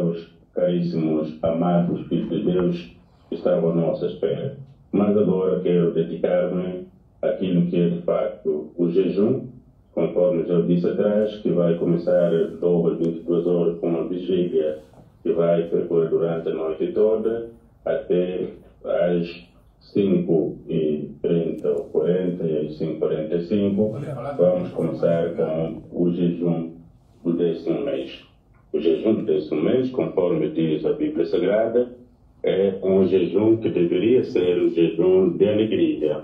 meus caríssimos, amados filhos de Deus, estavam à nossa espera. Mas agora quero dedicar-me àquilo que é de facto o jejum, conforme já disse atrás, que vai começar logo às 22 horas com uma vigília que vai percorrer durante a noite toda até às 5h30 ou 40 e às 5h45 vamos começar com o jejum do 10º mês. O jejum do 10º mês, conforme diz a Bíblia Sagrada, é um jejum que deveria ser um jejum de alegria,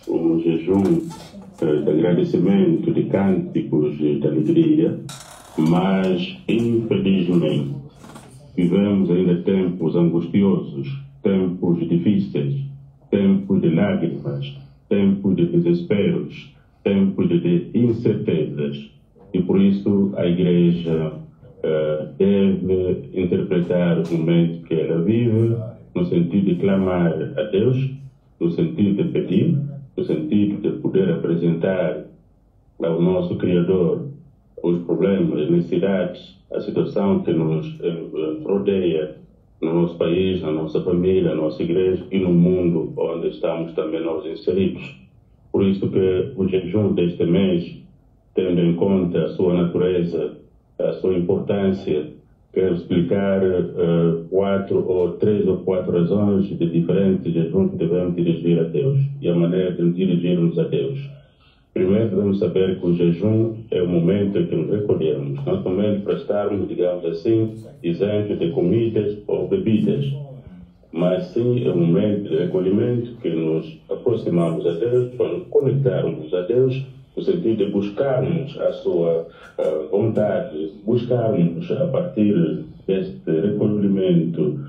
um jejum de agradecimento, de cânticos de alegria, mas infelizmente vivemos ainda tempos angustiosos, tempos difíceis, tempos de lágrimas, tempos de desesperos, tempos de incertezas. E por isso a Igreja deve interpretar o momento que ela vive no sentido de clamar a Deus, no sentido de pedir, no sentido de poder apresentar ao nosso Criador os problemas, as necessidades, a situação que nos rodeia no nosso país, na nossa família, na nossa igreja e no mundo onde estamos também nós inseridos. Por isso que o jejum deste mês, tendo em conta a sua natureza, a sua importância, quero explicar 3 ou 4 razões de diferentes jejuns que devemos dirigir a Deus e a maneira de dirigirmos a Deus. Primeiro, devemos saber que o jejum é o momento em que nos recolhemos, não somente para estarmos, digamos assim, isentos de comidas ou bebidas, mas sim é um momento de recolhimento que nos aproximamos a Deus, para nos conectarmos a Deus, no sentido de buscarmos a sua vontade, buscarmos a partir deste recolhimento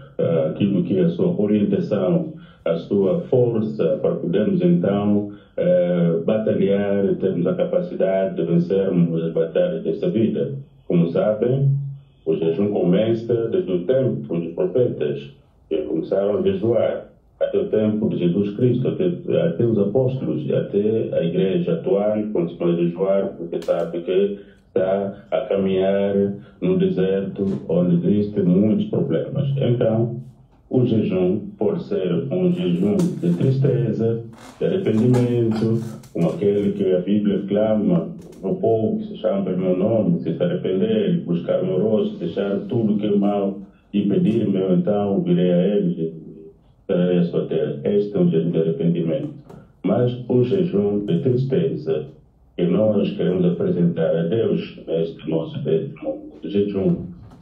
aquilo que é a sua orientação, a sua força para podermos então batalhar e termos a capacidade de vencermos as batalhas desta vida. Como sabem, o jejum começa desde o tempo dos profetas, que começaram a jejuar, até o tempo de Jesus Cristo, até os apóstolos e até a igreja atual continua a jejuar, porque sabe que está a caminhar no deserto onde existem muitos problemas. Então, o jejum pode ser um jejum de tristeza, de arrependimento, como aquele que a Bíblia clama no povo que se chama pelo meu nome, se arrepender, buscar o meu rosto, deixar tudo que é mal e pedir-me, eu então virei a eles e darei a sua terra. Este é um jejum de arrependimento. Mas o jejum de tristeza que nós queremos apresentar a Deus neste nosso jejum,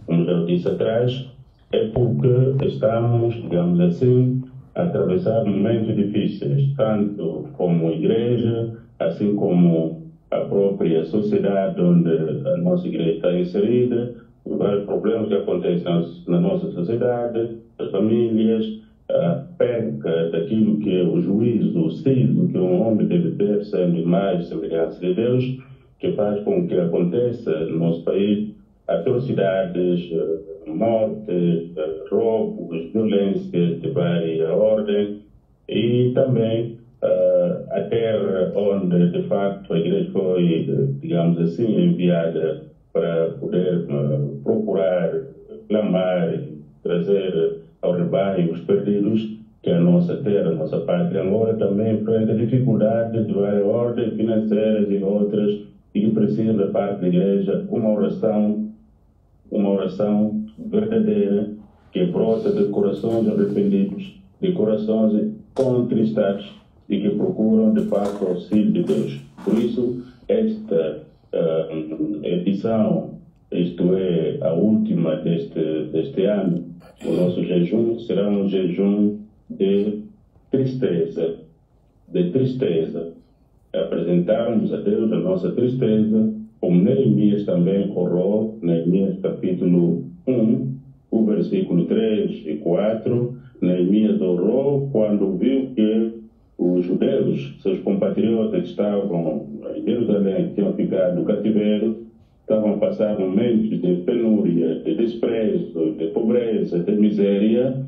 como já disse atrás, é porque estamos, digamos assim, a atravessar momentos difíceis, tanto como igreja, assim como a própria sociedade onde a nossa igreja está inserida, vários problemas que acontecem na nossa sociedade, as famílias, a perca daquilo que é o juízo, o sido que um homem deve ter, sendo imagem e semelhança de Deus, que faz com que aconteça no nosso país atrocidades, mortes, roubos, violências de várias ordens e também a terra onde de facto a igreja foi, digamos assim, enviada para poder procurar, clamar, trazer ao rebanho os perdidos, que é a nossa terra, a nossa pátria agora também enfrenta dificuldades de várias ordens financeiras e outras e que precisa da parte da igreja uma oração verdadeira que brota de corações arrependidos, de corações contristados e que procuram de facto o auxílio de Deus. Por isso, esta edição, isto é, a última deste ano, o nosso jejum será um jejum de tristeza, apresentarmos a Deus a nossa tristeza, como Neemias também orou, Neemias capítulo 1, o versículo 3 e 4, Neemias orou quando viu que os judeus, seus compatriotas que estavam em Jerusalém, que tinham ficado no cativeiro, estavam a passar momentos de penúria, de desprezo, de pobreza, de miséria.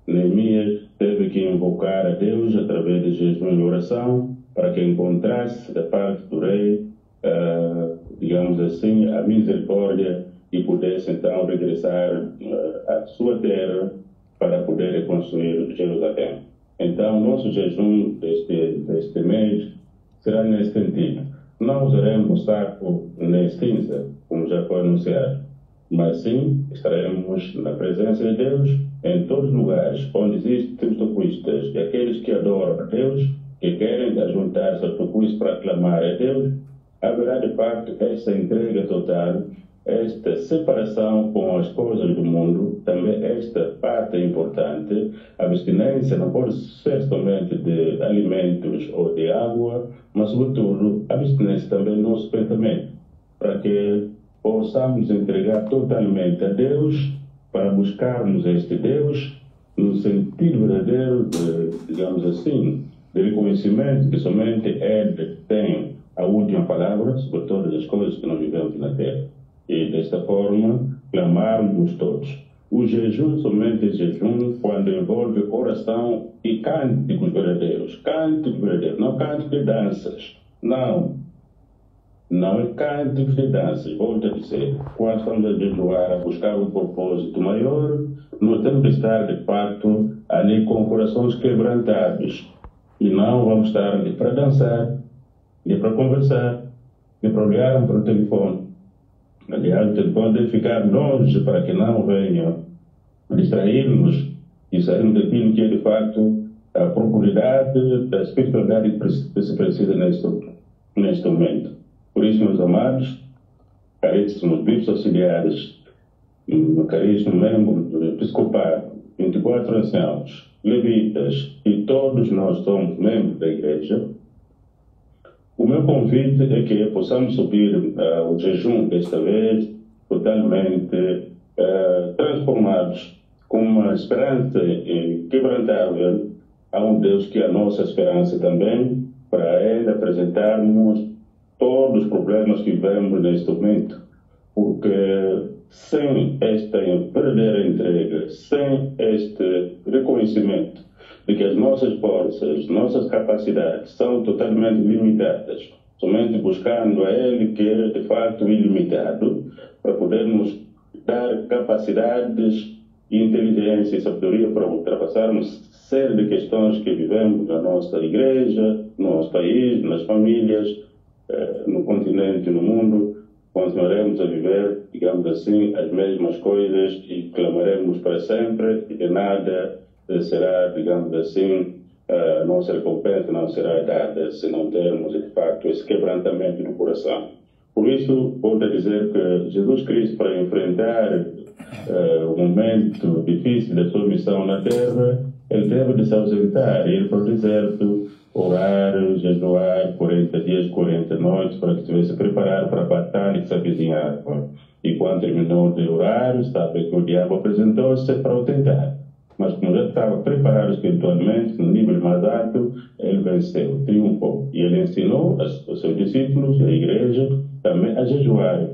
Neemias teve que invocar a Deus através de jejum e oração para que encontrasse da parte do rei, digamos assim, a misericórdia e e pudesse então regressar à sua terra para poder reconstruir Jerusalém. Então, nosso jejum deste mês será nesse sentido. Não usaremos saco nem cinza, como já foi anunciado, mas sim estaremos na presença de Deus em todos os lugares onde existem tocuistas e aqueles que adoram a Deus, que querem juntar-se aos tocuistas para clamar a Deus. Haverá de facto essa entrega total, esta separação com as coisas do mundo, também esta parte importante. A abstinência não pode ser somente de alimentos ou de água, mas, sobretudo, a abstinência também do nosso pensamento, para que possamos entregar totalmente a Deus, para buscarmos este Deus no sentido verdadeiro, digamos assim, de reconhecimento que somente Ele tem a última palavra sobre todas as coisas que nós vivemos na Terra. E, desta forma, clamarmos todos. O jejum somente é jejum quando envolve oração e cânticos verdadeiros. Cânticos verdadeiros, não cânticos de danças. Não é cânticos de danças. Volto a dizer, quando estamos a jejuar, a buscar um propósito maior, nós temos que estar, de facto, ali com corações quebrantados. E não vamos estar ali para dançar, nem para conversar, nem para olhar para o telefone. Aliás, o telefone deve ficar longe para que não venha distrair-nos e sairmos daquilo que é, de facto, a profundidade da espiritualidade que se precisa neste momento. Por isso, meus amados, caríssimos bispos auxiliares, caríssimo membro do episcopado, 24 anciãos, levitas e todos nós somos membros da igreja, o meu convite é que possamos subir o jejum desta vez totalmente transformados com uma esperança inquebrantável a um Deus que é a nossa esperança também, para Ele apresentarmos todos os problemas que vivemos neste momento. Porque sem esta verdadeira entrega, sem este reconhecimento de que as nossas forças, nossas capacidades são totalmente limitadas, somente buscando a Ele que é de facto ilimitado, para podermos dar capacidades, inteligência e sabedoria para ultrapassarmos série de questões que vivemos na nossa igreja, no nosso país, nas famílias, no continente e no mundo. Continuaremos a viver, digamos assim, as mesmas coisas e clamaremos para sempre e de nada será, digamos assim, nossa recompensa não será dada se não termos, de facto, esse quebrantamento do coração. Por isso, volto a dizer que Jesus Cristo, para enfrentar o momento difícil da sua missão na Terra, Ele teve de se ausentar, ir para o deserto, orar, jejuar 40 dias, 40 noites, para que estivesse preparado para a batalha que se avizinhava. E quando terminou de orar, sabe que o diabo apresentou-se para o tentar. Mas como já estava preparado espiritualmente, no nível mais alto, ele venceu, triunfou. E ele ensinou aos seus discípulos e à igreja também a jejuar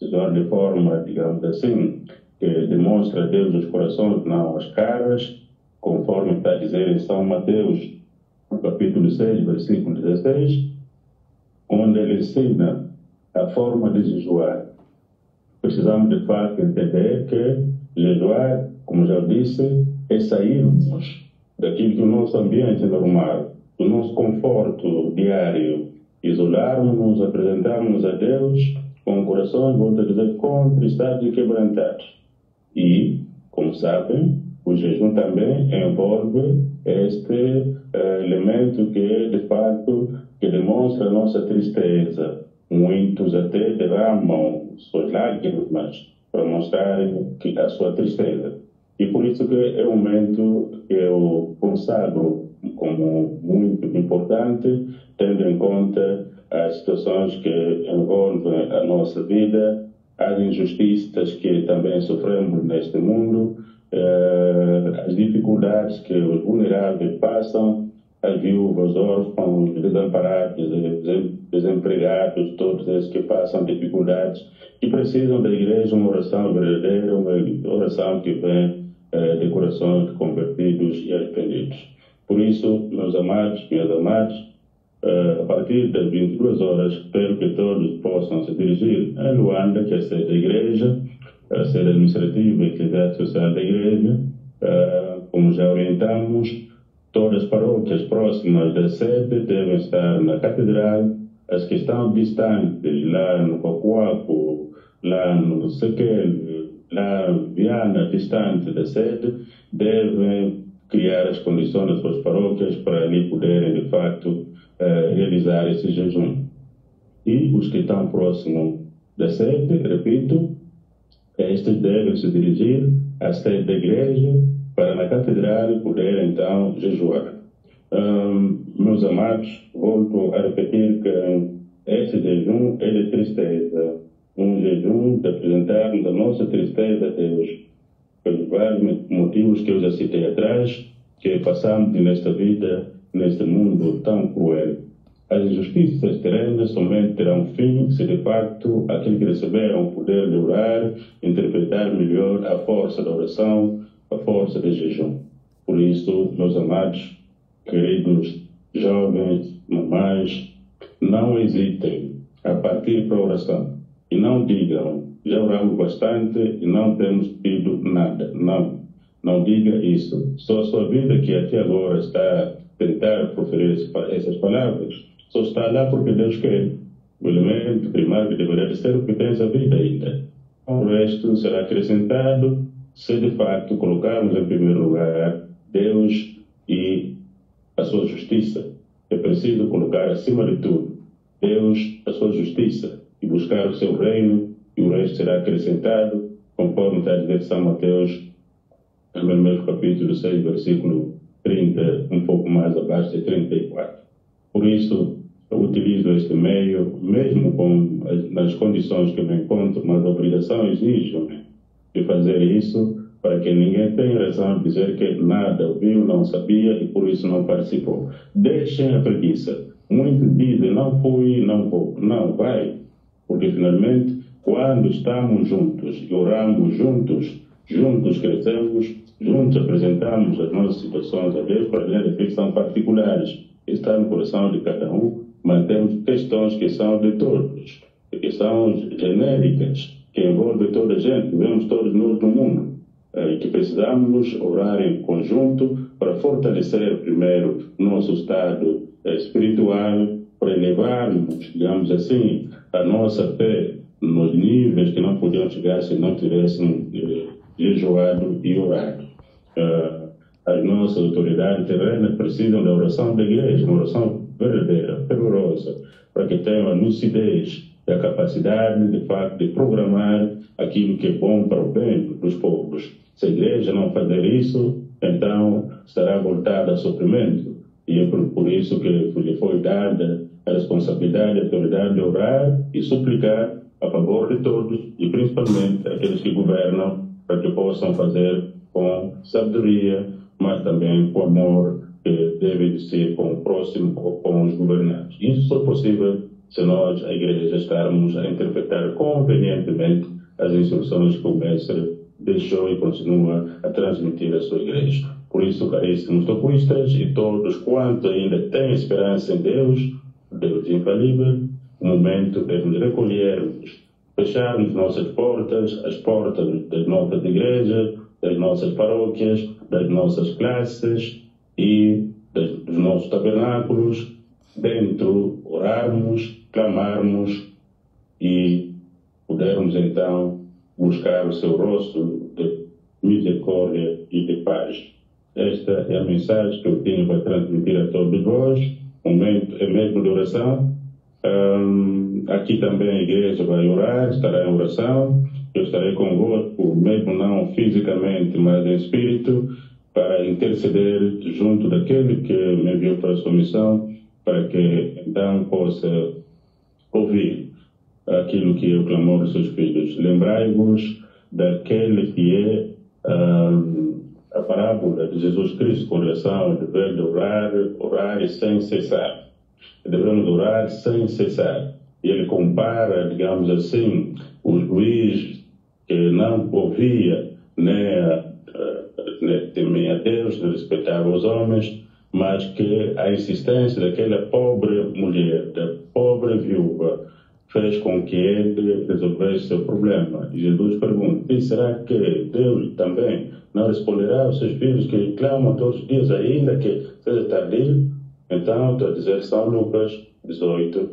de forma, digamos assim, que demonstra a Deus os corações, não as caras, conforme está a dizer em São Mateus, no capítulo 6, versículo 16, onde ele ensina a forma de jejuar. Precisamos, de fato, entender que jejuar, como já disse, é sairmos daquilo que é o nosso ambiente normal, do nosso conforto diário, isolarmos-nos, apresentarmos a Deus com o coração, volto a dizer, contristados e quebrantados. E, como sabem, o jejum também envolve este elemento que, de fato, que demonstra a nossa tristeza. Muitos até derramam suas lágrimas para mostrarem a sua tristeza. E por isso que é um momento que eu consagro como muito importante, tendo em conta as situações que envolvem a nossa vida, as injustiças que também sofremos neste mundo, as dificuldades que os vulneráveis passam, as viúvas, órfãos, desamparados, desempregados, todos esses que passam dificuldades, que precisam da igreja uma oração verdadeira, uma oração que vem de corações convertidos e arrependidos. Por isso, meus amados, minhas amadas, a partir das 22 horas, espero que todos possam se dirigir a Luanda, que é a sede da igreja, a sede administrativa e atividade social da igreja. Como já orientamos, todas as paróquias próximas da sede devem estar na catedral. As que estão distantes, lá no Cocoaco, lá no Sequel, lá em Viana, distante da sede, devem criar as condições das suas paróquias para ali poderem, de facto, realizar esse jejum. E os que estão próximos da sede, repito, estes devem se dirigir à sede da igreja para na catedral poder então jejuar. Meus amados, volto a repetir que este jejum é de tristeza, um jejum de apresentarmos a nossa tristeza a Deus, pelos vários motivos que eu já citei atrás, que passamos nesta vida, neste mundo tão cruel. As injustiças terrenas somente terão fim se de facto aqueles que receberam o poder de orar, interpretar melhor a força da oração, a força do jejum. Por isso, meus amados, queridos jovens, mamães, não hesitem a partir para a oração e não digam, já oramos bastante e não temos tido nada. Não diga isso. Só a sua vida que até agora está a tentar proferir essas palavras, só está lá porque Deus quer. O elemento primário que deveria ser o que tem a vida ainda. O resto será acrescentado se de facto colocarmos em primeiro lugar Deus e a sua justiça. É preciso colocar acima de tudo Deus, a sua justiça, e buscar o seu reino, e o resto será acrescentado, conforme está a dizer São Mateus, no mesmo capítulo 6, versículo 30, um pouco mais abaixo de 34. Por isso, eu utilizo este meio, mesmo nas condições que me encontro, mas a obrigação exige-me de fazer isso, para que ninguém tenha razão de dizer que nada ouviu, não sabia e por isso não participou. Deixem a preguiça. Muitos dizem, não fui, não vou. Não, vai. Porque finalmente, quando estamos juntos e oramos juntos crescemos, juntos apresentamos as nossas situações a Deus para ver que são particulares. Está no coração de cada um, mas temos questões que são de todos, que são genéricas, que envolvem toda a gente, vivemos todos nós no mundo, e que precisamos orar em conjunto para fortalecer primeiro nosso estado espiritual, para elevarmos, digamos assim, a nossa fé nos níveis que não podiam chegar se não tivéssemos jejuado e orado. As nossas autoridades terrenas precisam da oração da igreja, uma oração verdadeira, fervorosa, para que tenham a lucidez e a capacidade, de facto, de programar aquilo que é bom para o bem dos povos. Se a igreja não fazer isso, então será voltada a sofrimento. E é por isso que lhe foi dada a responsabilidade e a autoridade de orar e suplicar a favor de todos, e principalmente aqueles que governam, para que possam fazer com sabedoria, mas também com amor, que deve ser com o próximo, com os governantes. Isso só é possível se nós, a Igreja, estarmos a interpretar convenientemente as instruções que o Mestre deixou e continua a transmitir à sua Igreja. Por isso, caríssimos tocuistas e todos quanto ainda têm esperança em Deus, Deus infalível, o momento de nos recolhermos, fecharmos nossas portas, as portas das nossas igrejas, das nossas paróquias, das nossas classes e dos nossos tabernáculos, dentro orarmos, clamarmos e pudermos então buscar o seu rosto de misericórdia e de paz. Esta é a mensagem que eu tenho para transmitir a todos vós. O momento é mesmo de oração. Aqui também a igreja vai orar, estará em oração. Eu estarei convosco, mesmo não fisicamente, mas em espírito, para interceder junto daquele que me enviou para a sua missão, para que então possa ouvir aquilo que é o clamor dos seus filhos. Lembrai-vos daquele que é a parábola de Jesus Cristo com relação ao dever de orar sem cessar. Devemos orar sem cessar. E ele compara, digamos assim, o juiz que não ouvia nem temia a Deus, nem respeitava os homens, mas que a insistência daquela pobre mulher, da pobre viúva, fez com que ele resolvesse seu problema. E Jesus pergunta: e será que Deus também não responderá aos seus filhos que clamam todos os dias, ainda que seja tardio? Então, estou a dizer São Lucas 18,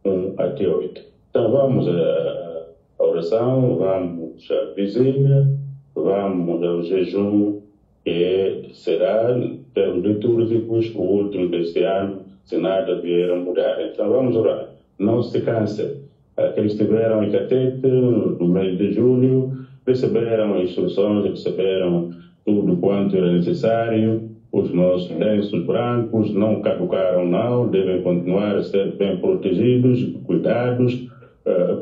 1 até 8. Então, vamos à oração, vamos à vigília, vamos ao jejum, que será, em termos litúrgicos, o último deste ano, se nada vier a mudar. Então, vamos orar. Não se canse. Aqueles que estiveram em Catete, no mês de julho, receberam instruções, receberam tudo quanto era necessário. Os nossos lenços brancos não caducaram, não, devem continuar a ser bem protegidos, cuidados,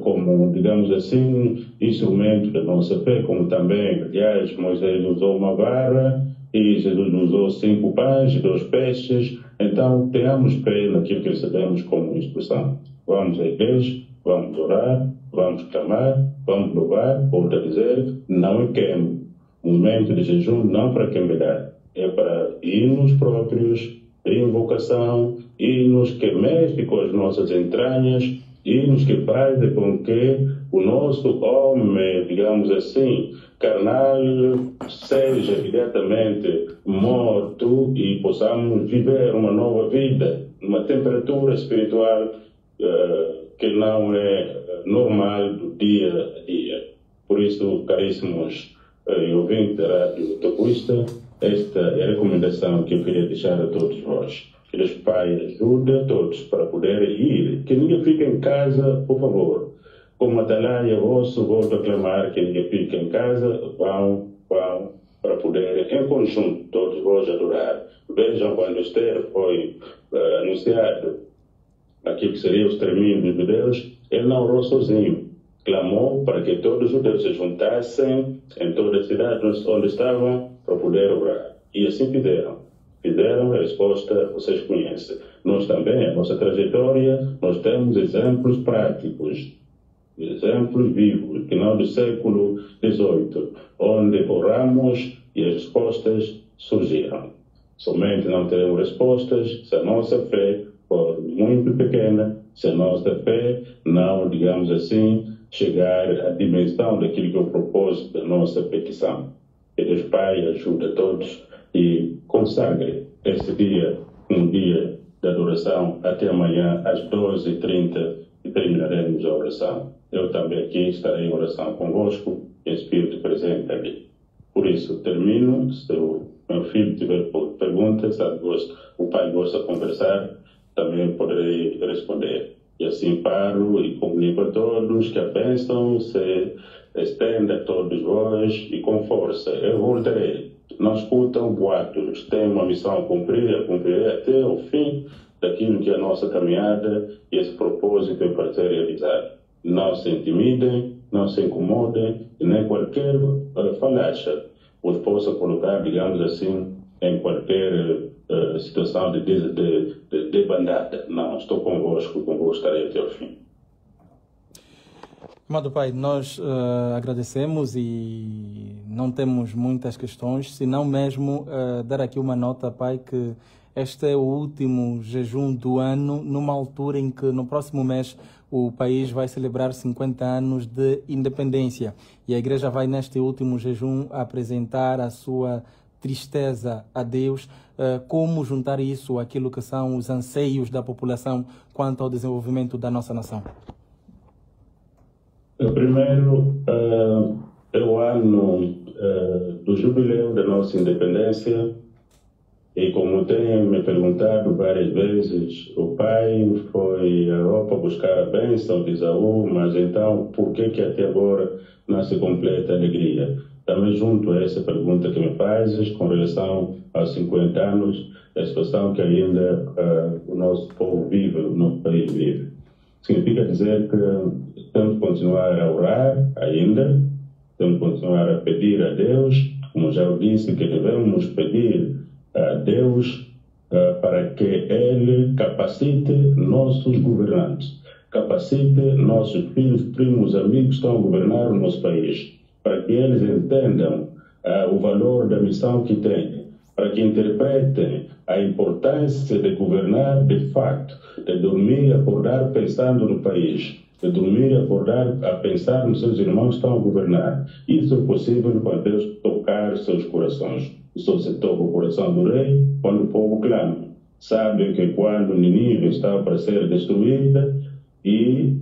como, digamos assim, instrumento da nossa fé, como também, aliás, Moisés usou uma vara e Jesus usou 5 pães e 2 peixes. Então, tenhamos fé naquilo que recebemos como instrução. Vamos à igreja, vamos orar, vamos clamar, vamos louvar, volto a dizer, não é queimo. O momento de jejum não para queimar, é para hinos próprios, de invocação, hinos que mexem com as nossas entranhas, hinos que fazem com que o nosso homem, digamos assim, carnal, seja diretamente morto e possamos viver uma nova vida, uma temperatura espiritual que não é normal do dia a dia. Por isso, caríssimos ouvintes da Rádio Tocuista, esta é a recomendação que eu queria deixar a todos vós. Que Deus Pai ajude a todos para poderem ir. Que ninguém fique em casa, por favor. Como atalaia vosso, volto a clamar que ninguém fique em casa. Vão, para poderem, em conjunto, todos vós adorar. Vejam, quando Esther foi anunciado aquilo que seria o extermínio dos judeus, ele não orou sozinho. Clamou para que todos os judeus se juntassem em toda a cidade onde estavam para poder orar. E assim fizeram. Fizeram a resposta, vocês conhecem. Nós também, a nossa trajetória, nós temos exemplos práticos, exemplos vivos, que não do século XVIII, onde oramos e as respostas surgiram. Somente não teremos respostas se a nossa fé for muito pequena, se a nossa fé não, digamos assim, chegar à dimensão daquilo que é o propósito da nossa petição. Que Deus Pai ajude a todos e consagre este dia, um dia de adoração, até amanhã às 12h30 e terminaremos a oração. Eu também aqui estarei em oração convosco, em espírito presente ali. Por isso, termino. Se o meu filho tiver perguntas, o pai gosta de conversar, também poderei responder. E assim paro e comunico a todos que a bênção se estenda a todos vós e com força. Eu voltarei. Não escutam boatos. Tenho uma missão a cumprir até o fim daquilo que é a nossa caminhada e esse propósito é para ser realizado. Não se intimidem, não se incomodem e nem qualquer falácia os possa colocar, digamos assim, em qualquer situação de bandada. Não, estou convosco estarei até o fim. Amado Pai, nós agradecemos e não temos muitas questões, senão mesmo dar aqui uma nota, Pai, que este é o último jejum do ano, numa altura em que no próximo mês o país vai celebrar 50 anos de independência. E a Igreja vai neste último jejum apresentar a sua tristeza a Deus. Como juntar isso àquilo que são os anseios da população quanto ao desenvolvimento da nossa nação? Primeiro, é o ano do jubileu da nossa independência e, como tem me perguntado várias vezes, o pai foi à Europa buscar a bênção de Isaú, mas então por que até agora não se completa a alegria? Também junto a essa pergunta que me fazes com relação aos 50 anos, a situação que ainda o nosso povo vive, o nosso país vive. Significa dizer que temos que continuar a orar ainda, temos que continuar a pedir a Deus, como já eu disse, que devemos pedir a Deus para que Ele capacite nossos governantes, capacite nossos filhos, primos, amigos que estão a governar o nosso país, para que eles entendam o valor da missão que têm para que interpretem a importância de governar de facto, de dormir e acordar pensando no país, de dormir e acordar a pensar nos seus irmãos que estão a governar. Isso é possível quando Deus tocar seus corações. Só se toca o coração do rei quando o povo clama. Sabem que quando Nínive estava para ser destruída e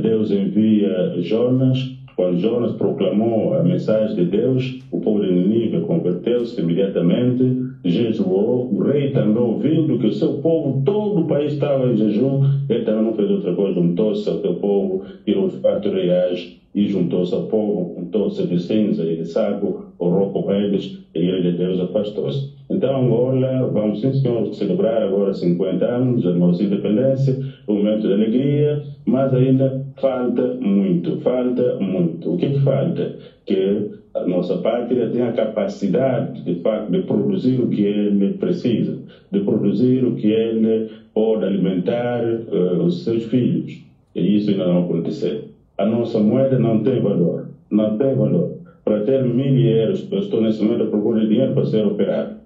Deus envia Jonas, quando Jonas proclamou a mensagem de Deus, o povo de Nínive converteu-se imediatamente, jejuou, o rei também ouvindo que o seu povo, todo o país estava em jejum, ele também não fez outra coisa, juntou-se ao seu povo, tirou os 4 reais e juntou-se ao povo, juntou-se de cinza e de saco, orou com eles e ele de Deus afastou-se. Então, Angola, vamos sim, senhor, celebrar agora 50 anos da nossa independência, um momento de alegria, mas ainda falta muito, falta muito. O que falta? Que a nossa pátria tenha a capacidade, de facto, de produzir o que ele precisa, de produzir o que ele pode alimentar os seus filhos. E isso ainda não aconteceu. A nossa moeda não tem valor, não tem valor. Para ter 1.000 euros, eu estou nesse momento à procura de dinheiro para ser operado.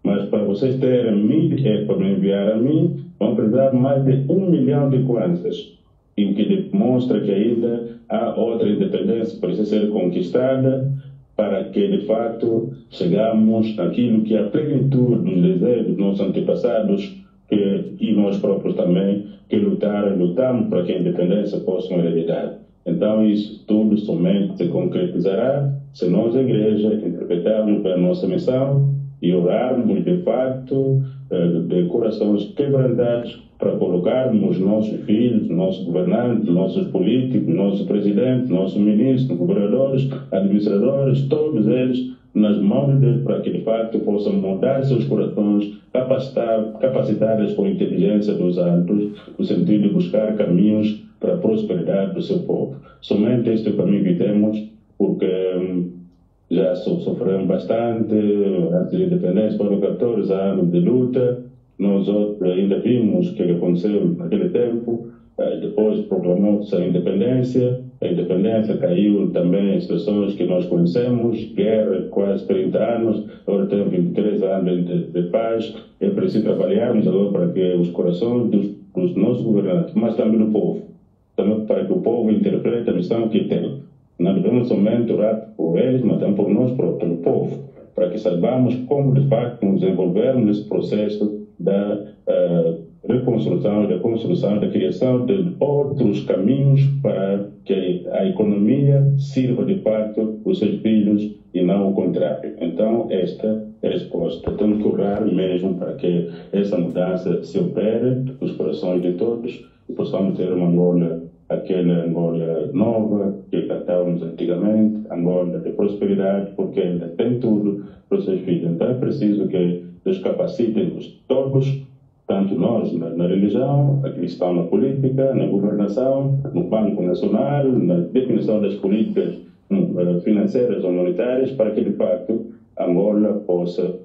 Mas para vocês terem 1.000 euros para me enviar a mim, vão precisar mais de 1 milhão de kwanzas. E o que demonstra que ainda há outra independência que precisa ser conquistada para que, de fato, chegamos naquilo que é a plenitude dos desejos dos nossos antepassados e nós próprios também, que lutamos para que a independência possa ser realidade. Então, isso tudo somente se concretizará se nós, a Igreja, interpretarmos a nossa missão e orarmos, de fato, de corações quebrantados, para colocarmos nossos filhos, nossos governantes, nossos políticos, nossos presidentes, nossos ministros, governadores, administradores, todos eles nas mãos de Deus, para que de fato possam mudar seus corações, capacitados com a inteligência dos altos, no sentido de buscar caminhos para a prosperidade do seu povo. Somente este caminho que temos, porque já sofremos bastante, antes da independência foram 14 anos de luta, nós ainda vimos o que aconteceu naquele tempo, depois proclamou-se a independência caiu também em situações que nós conhecemos, guerra de quase 30 anos, agora temos 23 anos de paz, é preciso trabalharmos agora para que os corações dos nossos governantes, mas também do povo, também para que o povo interprete a missão que tem. Não devemos somente orar por eles, mas também por nós próprios, pelo povo, para que saibamos como de facto nos envolvermos nesse processo da reconstrução, da construção, da criação de outros caminhos para que a economia sirva de fato os seus filhos e não o contrário. Então, esta é a resposta. Temos que orar mesmo para que essa mudança se opere nos corações de todos e possamos ter uma Angola, aquela Angola nova que cantávamos antigamente, Angola de prosperidade, porque ainda tem tudo para os seus filhos. Então, é preciso que Deus capacite-nos todos, tanto nós na religião, aqueles que estão na política, na governação, no Banco Nacional, na definição das políticas financeiras ou monetárias, para que, de facto, Angola possa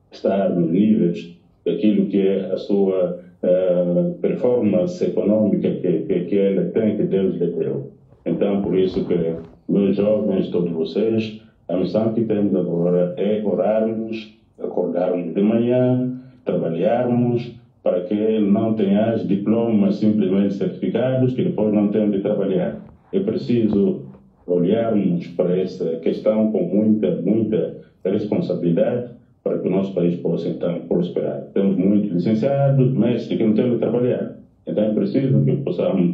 estar nos níveis daquilo que é a sua performance econômica que ela tem, que Deus lhe deu. Então, por isso que, meus jovens, todos vocês, a missão que temos agora é orarmos, acordarmos de manhã, trabalharmos, para que não tenhas diplomas simplesmente certificados que depois não tenham de trabalhar. É preciso olharmos para essa questão com muita responsabilidade para que o nosso país possa então prosperar. Temos muitos licenciados, mestres que não têm de trabalhar. Então é preciso que possamos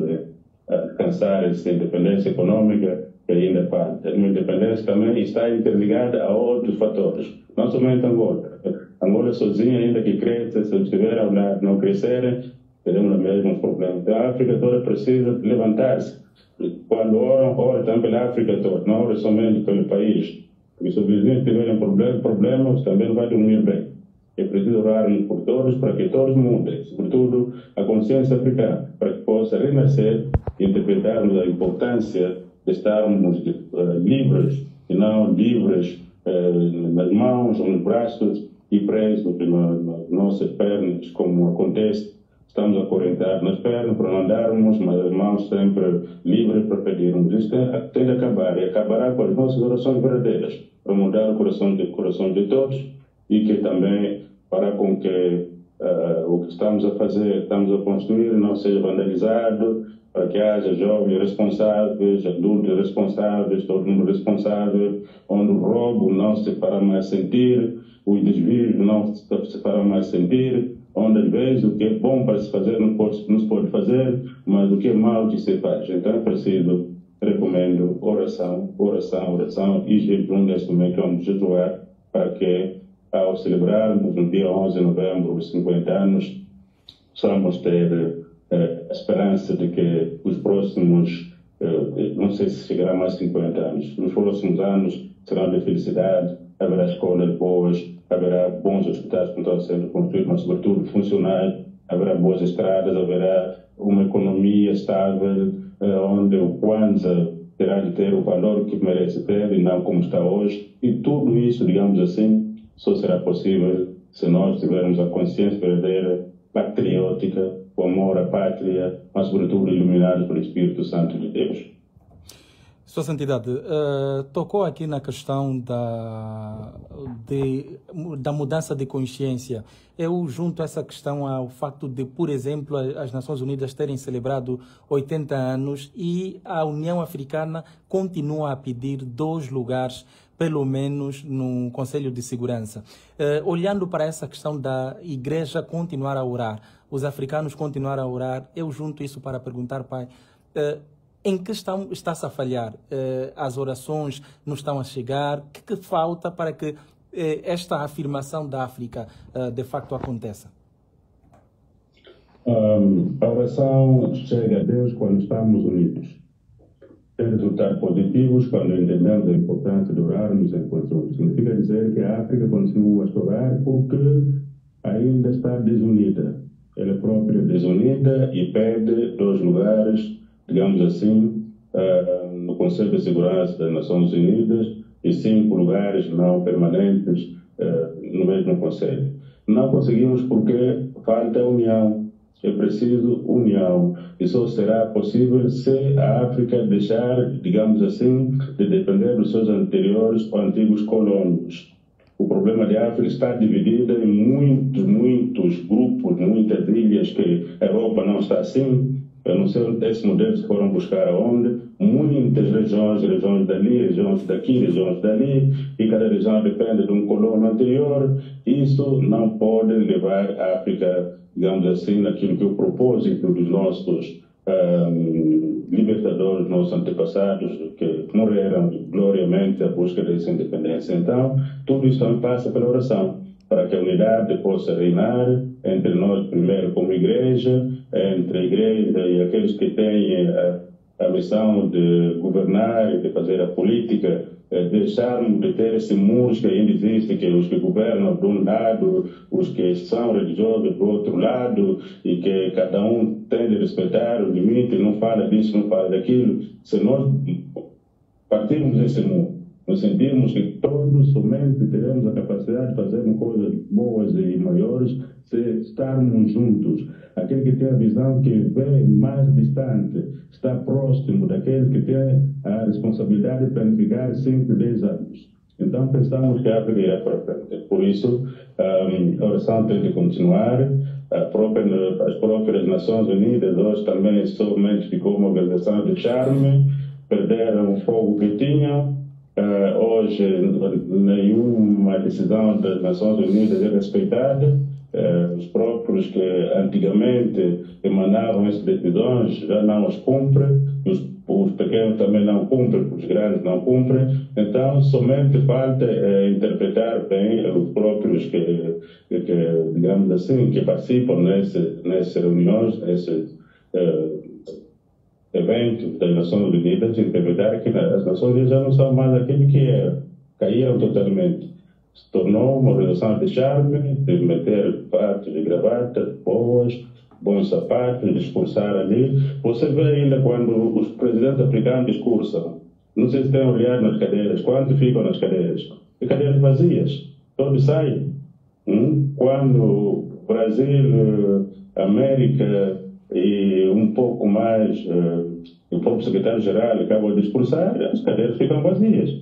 alcançar essa independência econômica que ainda falta. A independência também está interligada a outros fatores, não somente Angola. Angola sozinha, ainda que cresça, se estiver ao lado, não crescerem, teremos os mesmos problemas. Então, a África toda precisa levantar-se. Quando ora também pela África toda, não ora somente pelo país. Porque se os vizinhos tiverem problemas, também não vai dormir bem. É preciso orar por todos, para que todos mudem, sobretudo a consciência africana, para que possa renascer e interpretarmos a importância de estarmos livres, e não livres nas mãos ou nos braços, e presos nas nossas pernas, como acontece. Estamos acorrentados nas pernas para não andarmos, mas as mãos sempre livres para pedirmos. Isso tem de acabar, e acabará com as nossas orações verdadeiras, para mudar o coração de todos, e que também fará com que o que estamos a fazer, estamos a construir, não seja vandalizado, para que haja jovens responsáveis, adultos responsáveis, todo mundo responsável, onde o roubo não se fará mais sentir, os desvios não se fará mais sentir, onde às vezes o que é bom para se fazer não se pode fazer, mas o que é mau que se faz. Então é preciso, recomendo, oração, oração, oração e jejum neste momento, vamos jejuar para que, ao celebrarmos no dia 11 de novembro os 50 anos, possamos ter a esperança de que os próximos, não sei se chegará mais 50 anos, os próximos anos serão de felicidade, haverá escolas boas, haverá bons hospitais que estão sendo construídos, mas sobretudo funcionais, haverá boas estradas, haverá uma economia estável, onde o Kwanza terá de ter o valor que merece ter e não como está hoje. E tudo isso, digamos assim, só será possível se nós tivermos a consciência verdadeira, patriótica, o amor à pátria, mas sobretudo iluminados pelo Espírito Santo de Deus. Sua Santidade, tocou aqui na questão da mudança de consciência. Eu junto essa questão ao facto de, por exemplo, as Nações Unidas terem celebrado 80 anos e a União Africana continua a pedir 2 lugares, pelo menos, no Conselho de Segurança. Olhando para essa questão da Igreja continuar a orar, os africanos continuar a orar, eu junto isso para perguntar, Pai, em que está-se a falhar? As orações não estão a chegar? O que falta para que esta afirmação da África de facto aconteça? A oração chega a Deus quando estamos unidos. Tem resultados positivos quando entendemos a importância de orarmos em conjunto. Significa dizer que a África continua a chorar porque ainda está desunida. Ela própria é desunida e pede 2 lugares, digamos assim, no Conselho de Segurança das Nações Unidas e 5 lugares não permanentes no mesmo Conselho. Não conseguimos porque falta união. É preciso união. E só será possível se a África deixar, digamos assim, de depender dos seus anteriores ou antigos colônios. O problema de África está dividido em muitos grupos, muitas ilhas que a Europa não está assim. Eu não sei onde esses modelos foram buscar aonde. Muitas regiões dali, regiões daqui, regiões dali, e cada região depende de um colônio anterior. Isso não pode levar a África, digamos assim, naquilo que é o propósito dos nossos libertadores, nossos antepassados, que morreram gloriamente à busca dessa independência. Então, tudo isso também passa pela oração, para que a unidade possa reinar entre nós, primeiro, como igreja, entre a igreja e aqueles que têm a missão de governar e de fazer a política, deixarmos de ter esses muros que ainda existem, que os que governam de um lado, os que são religiosos do outro lado, e que cada um tem de respeitar o limite, não fala disso, não fala daquilo. Se nós partirmos desse muro, nos sentirmos que todos somente teremos a capacidade de fazer coisas boas e maiores se estarmos juntos. Aquele que tem a visão que vê mais distante, está próximo daquele que tem a responsabilidade de planificar 5, 10 anos. Então pensamos que a África irá para frente. Por isso, a oração tem de continuar. As próprias Nações Unidas hoje também somente ficou uma organização de charme, perderam o fogo que tinham. Hoje, nenhuma decisão das Nações Unidas é respeitada. Os próprios que antigamente emanavam essas decisões já não as cumprem, os pequenos também não cumprem, os grandes não cumprem. Então, somente falta interpretar bem os próprios que, digamos assim, que participam nessas reuniões, nesses eventos das Nações Unidas, interpretar que as Nações Unidas já não são mais aquilo que eram, caíram totalmente. Se tornou uma organização de charme, de meter fatos de gravata, boas, bons sapatos, discursar ali. Você vê ainda quando os presidentes africanos discursam, não sei se têm olhado nas cadeiras, quantos ficam nas cadeiras? E cadeiras vazias, todos saem. Quando Brasil, América e um pouco mais, o próprio secretário-geral acaba de discursar, as cadeiras ficam vazias.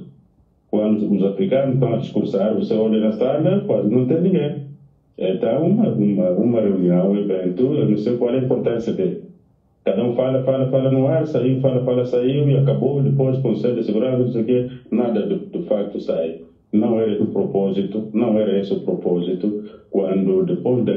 Quando os africanos estão a discursar, você olha na sala, quase não tem ninguém. Então, uma reunião, um evento, eu não sei qual é a importância dele. Cada um fala no ar, saiu, saiu e acabou. Depois, Conselho de Segurança, não sei o quê, nada do facto sai. Não era do propósito, não era esse o propósito. Quando, depois da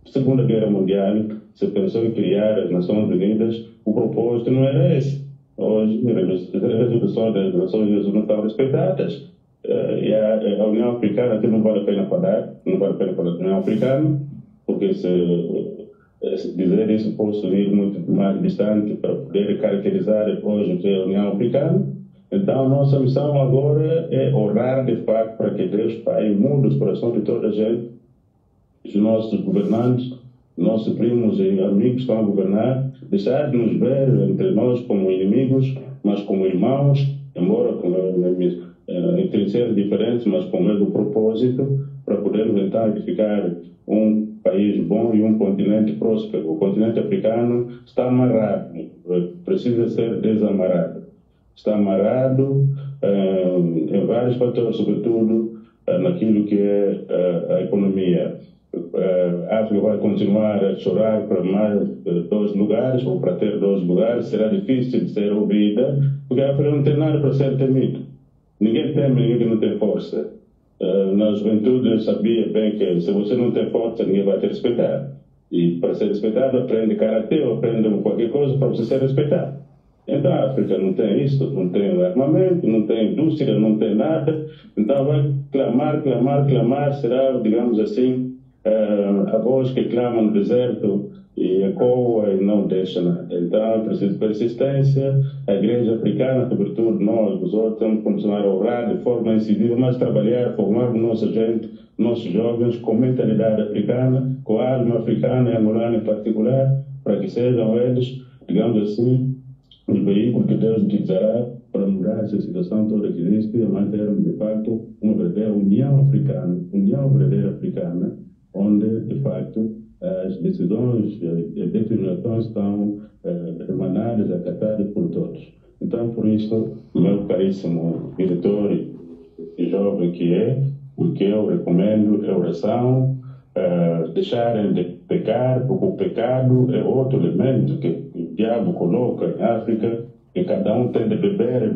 Segunda Guerra Mundial, se pensou em criar as Nações Unidas, o propósito não era esse. Hoje, as resoluções das Nações Unidas não estão respeitadas. E a União Africana, que não vale a pena falar, não vale a pena falar da União Africana, porque se dizer isso posso ir muito mais distante para poder caracterizar hoje o que é a União Africana. Então, a nossa missão agora é orar de fato para que Deus Pai mude os corações de toda a gente, os nossos governantes, nossos primos e amigos que estão a governar, deixar de nos ver entre nós como inimigos, mas como irmãos, embora entre ser diferentes, mas com o mesmo propósito, para podermos então edificar um país bom e um continente próspero. O continente africano está amarrado, precisa ser desamarrado. Está amarrado em vários fatores, sobretudo naquilo que é a economia. A África vai continuar a chorar para mais 2 lugares, ou para ter 2 lugares, será difícil de ser ouvida, porque a África não tem nada para ser temido. Ninguém teme ninguém que não tem força. Na juventude eu sabia bem que se você não tem força, ninguém vai te respeitar. E para ser respeitado, aprende karatê ou aprende qualquer coisa para você ser respeitado. Então a África não tem isso, não tem armamento, não tem indústria, não tem nada. Então vai clamar, será, digamos assim, a voz que clama no deserto e ecoa e não deixa nada. Então, é preciso persistência. A Igreja Africana, sobretudo nós, os outros, temos que continuar a orar de forma incisiva, mas trabalhar, formar nossa gente, nossos jovens com mentalidade africana, com a alma africana e angolana em particular, para que sejam eles, digamos assim, os veículos que Deus utilizará para mudar essa situação toda que existe e mantermos, de facto, uma verdadeira união verdadeira africana, onde, de facto, as decisões e determinações estão emanadas, acatadas por todos. Então, por isso, meu caríssimo diretor e jovem o que eu recomendo é oração, deixarem de pecar, porque o pecado é outro elemento que o diabo coloca em África, que cada um tem de beber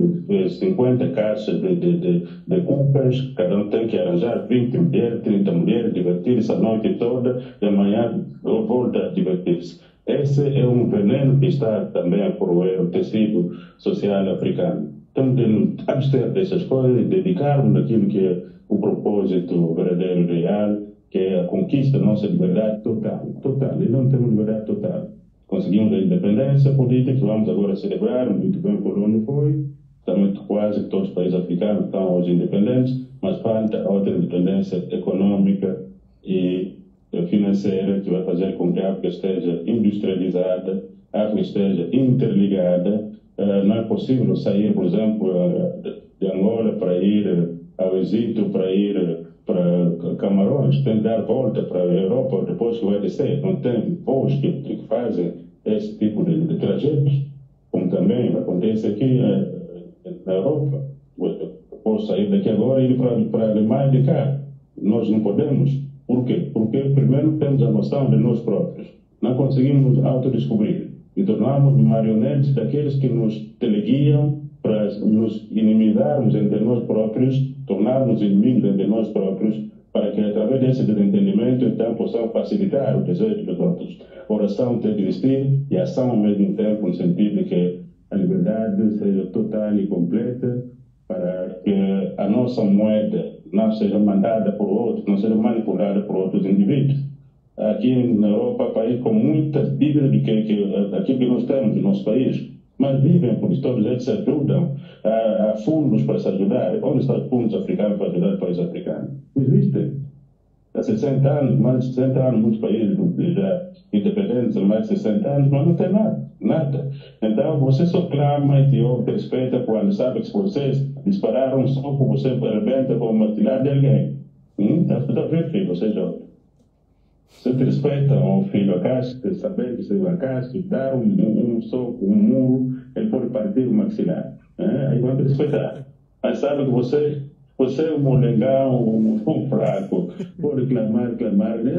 50 caixas de culpas, cada um tem que arranjar 20 mulheres, 30 mulheres, divertir-se a noite toda e amanhã volta a divertir-se. Esse é um veneno que está também a corroer o tecido social africano. Temos de nos abster dessas coisas e dedicarmos naquilo que é o propósito verdadeiro e real, que é a conquista da nossa liberdade total. E não temos liberdade total. Conseguimos a independência política, vamos agora celebrar, muito bem o ano foi, também quase todos os países africanos estão hoje independentes, mas falta outra independência econômica e financeira que vai fazer com que a África esteja industrializada, a África esteja interligada. Não é possível sair, por exemplo, de Angola para ir ao Egito, para ir para Camarões, tem que dar volta para a Europa depois que vai descer. Não tem voos que fazem esse tipo de trajetos, como também acontece aqui na Europa. Posso sair daqui agora e ir para a Alemanha de cá. Nós não podemos. Por quê? Porque primeiro temos a noção de nós próprios. Não conseguimos nos autodescobrir e tornamos marionetes daqueles que nos teleguiam para nos inimizarmos entre nós próprios, tornarmos inimigos entre nós próprios, para que através desse desentendimento então possamos facilitar o desejo dos outros. A oração tem de existir e a ação ao mesmo tempo, no sentido de que a liberdade seja total e completa, para que a nossa moeda não seja mandada por outros, não seja manipulada por outros indivíduos. Aqui na Europa, país com muitas dívidas do que aquilo que nós temos no nosso país, mas vivem, porque todos eles se ajudam. Há fundos para se ajudar. Onde estão os fundos africanos para ajudar o país africano? Não existem. Há 60 anos, mais de 60 anos, muitos países já independentes há mais de 60 anos, mas não tem nada. Então, você só clama e te ouve, respeita quando sabe que se vocês dispararam um soco, você arrebenta com uma martilhada de alguém. Está a ver, filho, você jovem. Se te respeitam o filho a caixa, saber que se a caixa, dar um soco, um murro, ele pode partir o maxilar. Aí vão te respeitar. Mas sabe que você Você é um molengão, um fraco, pode clamar,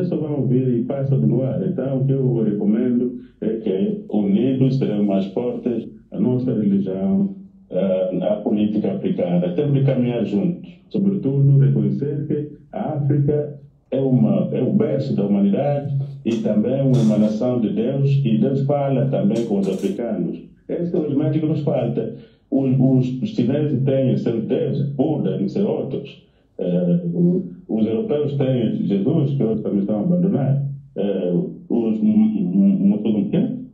isso vão ouvir e passa no ar. Então, o que eu recomendo é que unidos seremos mais fortes, a nossa religião, a política africana. Temos de caminhar juntos, sobretudo reconhecer que a África é o berço da humanidade e também uma emanação de Deus, e Deus fala também com os africanos. Esse é o elemento que nos falta. Os chineses têm seus deuses, Buda e seus outros. Os europeus têm Jesus, que outros também estão abandonados.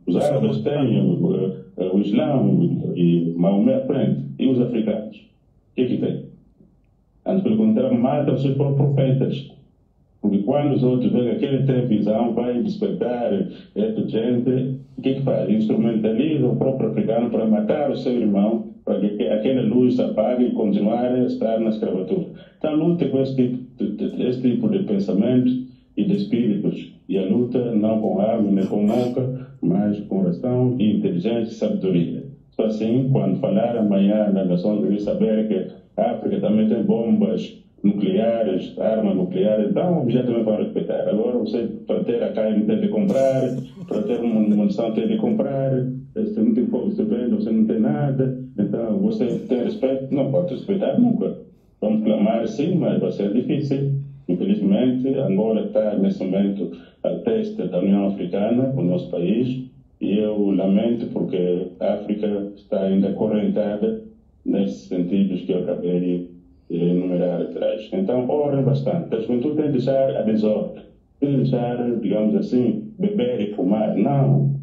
Os árabes têm o Islã e Maomé à frente. E os africanos? O que tem? Antes, pelo contrário, matam os seus próprios profetas. Porque quando os outros veem aquele tem visão, vai despertar esta gente, o que faz? Instrumentaliza o próprio africano para matar o seu irmão, para que aquela luz se apague e continuar a estar na escravatura. Então, luta com esse tipo de pensamento e de espíritos. E a luta não com arma nem com boca, mas com oração e inteligência e sabedoria. Só assim, quando falar amanhã na Nações Unidas, saber que a África também tem bombas nucleares, armas nucleares, então o objeto também vai respeitar. Agora, você, para ter a carne, tem de comprar, para ter uma munição, tem de comprar, você não tem como você vende, você não tem nada, então você tem respeito, não pode respeitar nunca. Vamos clamar sim, mas vai ser difícil. Infelizmente, Angola está nesse momento a teste da União Africana, o nosso país, e eu lamento porque a África está ainda acorrentada nesses sentidos que eu acabei de enumerar atrás. Então, orem bastante. A juventude tem de deixar a desordem, tem de deixar, digamos assim, beber e fumar. Não.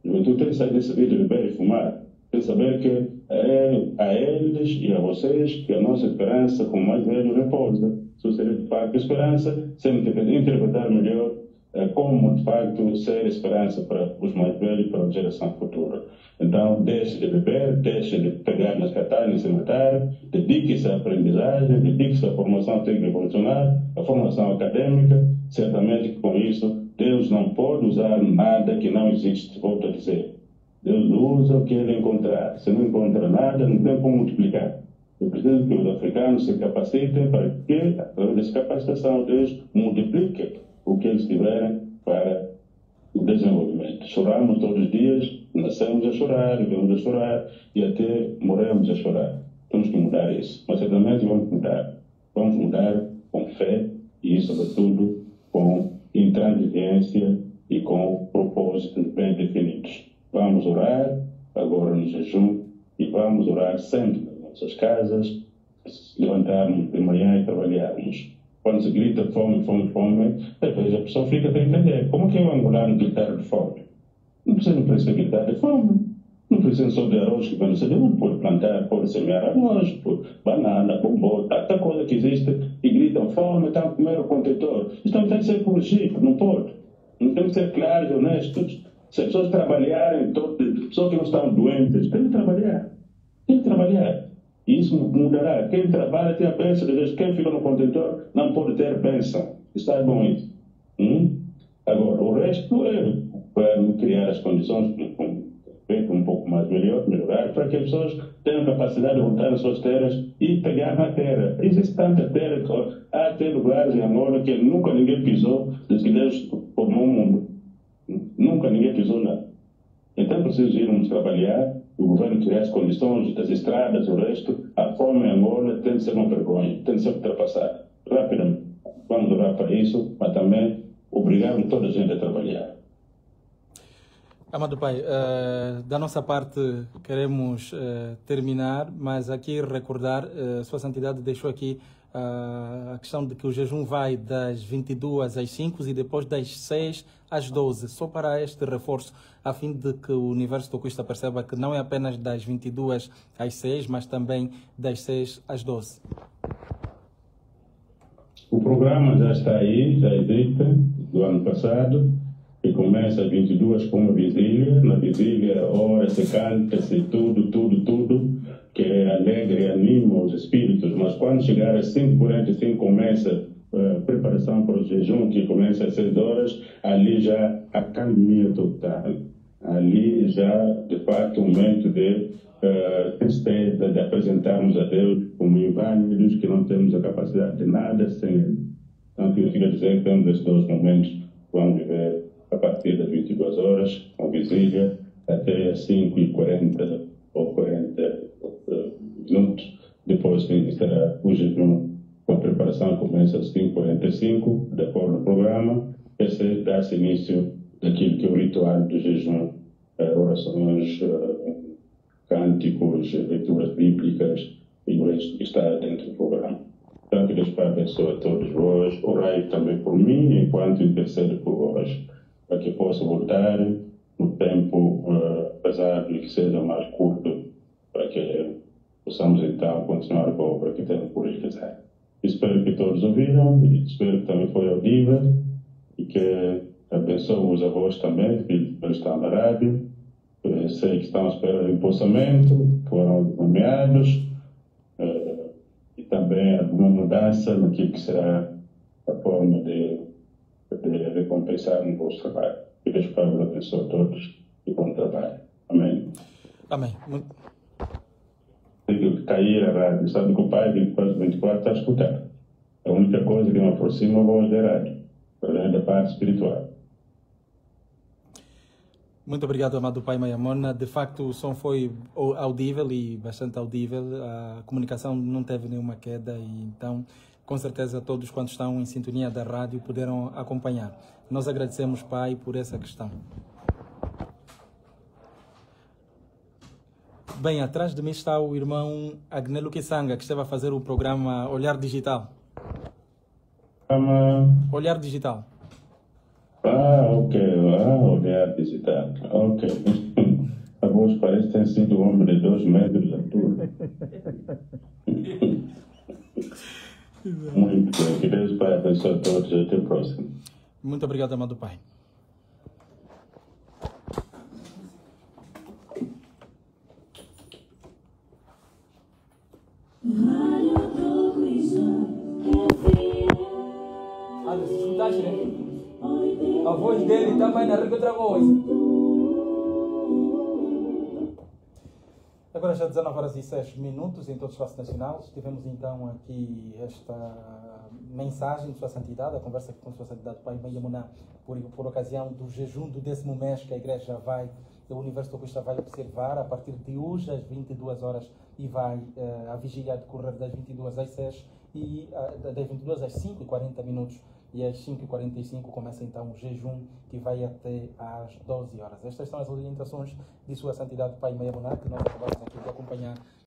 A juventude tem de sair dessa vida de beber e fumar. Tem de saber que é a eles e a vocês que a nossa esperança, como mais velho, repousa. Se você de facto esperança, sempre tem que interpretar melhor como de facto ser esperança para os mais velhos, para a geração futura. Então, deixe de beber, deixe de pegar nas catanas e se matar, dedique-se à aprendizagem, dedique-se à formação técnica profissional, à formação acadêmica. Certamente que com isso, Deus não pode usar nada que não existe, volto a dizer. Deus usa o que ele encontrar. Se não encontra nada, não tem como multiplicar. Eu preciso que os africanos se capacitem para que, através dessa capacitação, Deus multiplique o que eles tiverem para o desenvolvimento. Choramos todos os dias, nascemos a chorar, vivemos a chorar e até morremos a chorar. Temos que mudar isso. Mas certamente vamos mudar. Vamos mudar com fé e, sobretudo, com intransigência e com propósitos bem definidos. Vamos orar agora no jejum e vamos orar sempre nas nossas casas, levantarmos de manhã e trabalharmos. Quando se grita fome, fome, fome, depois a pessoa fica a entender. Como que o angolano gritar de fome? Não precisa gritar de fome. Não precisa só de arroz que quando você pode plantar, pode semear arroz, banana, bombom, tanta coisa que existe e gritam fome, estão a comer o contentor. Isso não tem que ser corrigido, não pode. Não tem que ser claros e honestos. Se as pessoas trabalharem, pessoas que não estão doentes, têm que trabalhar. Tem que trabalhar. E isso mudará. Quem trabalha tem a bênção de Deus. Quem fica no contentor não pode ter bênção. Está bom isso. Agora, o resto é para criar as condições um pouco mais melhorar, para que as pessoas tenham capacidade de voltar às suas terras e pegar na terra. Existe tanta terra, há até lugares em Angola que nunca ninguém pisou desde que Deus formou o mundo. Nunca ninguém pisou lá. Então, precisamos irmos trabalhar, o governo criar as condições das estradas, o resto. A fome em Angola tem de ser uma vergonha, tem de ser ultrapassada rapidamente. Vamos orar para isso, mas também obrigarmos toda a gente a trabalhar. Amado Pai, da nossa parte queremos terminar, mas aqui recordar, Sua Santidade deixou aqui a questão de que o jejum vai das 22 às 5 e depois das 6 às 12, só para este reforço, a fim de que o universo toquista perceba que não é apenas das 22 às 6, mas também das 6 às 12. O programa já está aí, já existe, do ano passado, que começa às 22 com uma vigília. Na vigília, ora-se, canta-se, tudo, que é alegre, anima os espíritos. Mas quando chegar às 5h45, começa a preparação para o jejum, que começa às 6 horas, ali já a calmia total. Ali já, de fato, o momento de tristeza de apresentarmos a Deus como inválidos, que não temos a capacidade de nada sem Ele. Então, significa dizer que temos estes 2 momentos que vamos viver a partir das 22 horas, com vigília, até às 5h40 ou 40 minutos. Depois será o jejum, com a preparação começa às 5h45, de acordo com o programa. Esse dá-se início daquilo que é o ritual do jejum, orações, cânticos, leituras bíblicas, e o resto que está dentro do programa. Então, que Deus Pai abençoe a todos vós. Orai também por mim, enquanto intercedo por vós, para que possa voltar no tempo, apesar de que seja mais curto, para que possamos então continuar com a obra que temos por realizar. Espero que todos ouviram, e espero que também foi audível, e que abençoe os avós também, que estão na rádio. Sei que estão à espera de empossamento, foram nomeados, e também alguma mudança naquilo que será a forma de recompensar o vosso trabalho. Que Deus Pai abençoe a todos e bom trabalho. Amém. Amém. Tem que cair a rádio. Sabe que o Pai 24 está a escutar. A única coisa que me aproxima é a voz da rádio, além da parte espiritual. Muito obrigado, amado Pai Mayamona. De facto, o som foi audível e bastante audível. A comunicação não teve nenhuma queda e então, com certeza, todos quantos estão em sintonia da rádio puderam acompanhar. Nós agradecemos, Pai, por essa questão. Bem, atrás de mim está o irmão Agnelo Kisanga, que esteve a fazer o programa Olhar Digital. Olhar Digital. Ok. Olhar Digital. Ok. A voz parece ter sido um homem de 2 metros de altura. Muito bem. Que Deus Pai abençoe a todos. Até o próximo. Muito obrigado, amado Pai. A voz dele também na outra voz. Agora já 19h06 em todo o espaço nacional. Tivemos então aqui esta mensagem de Sua Santidade, a conversa aqui com Sua Santidade Pai Mayamona, por ocasião do jejum do 10º mês que a Igreja o Universo Tocuista vai observar a partir de hoje às 22 horas e vai a vigília decorrer das 22 às 6 e das 22 às 5h40 minutos. E às 5h45 começa então o jejum que vai até às 12 horas. Estas são as orientações de Sua Santidade Pai Mayamona, que nós acabamos aqui de acompanhar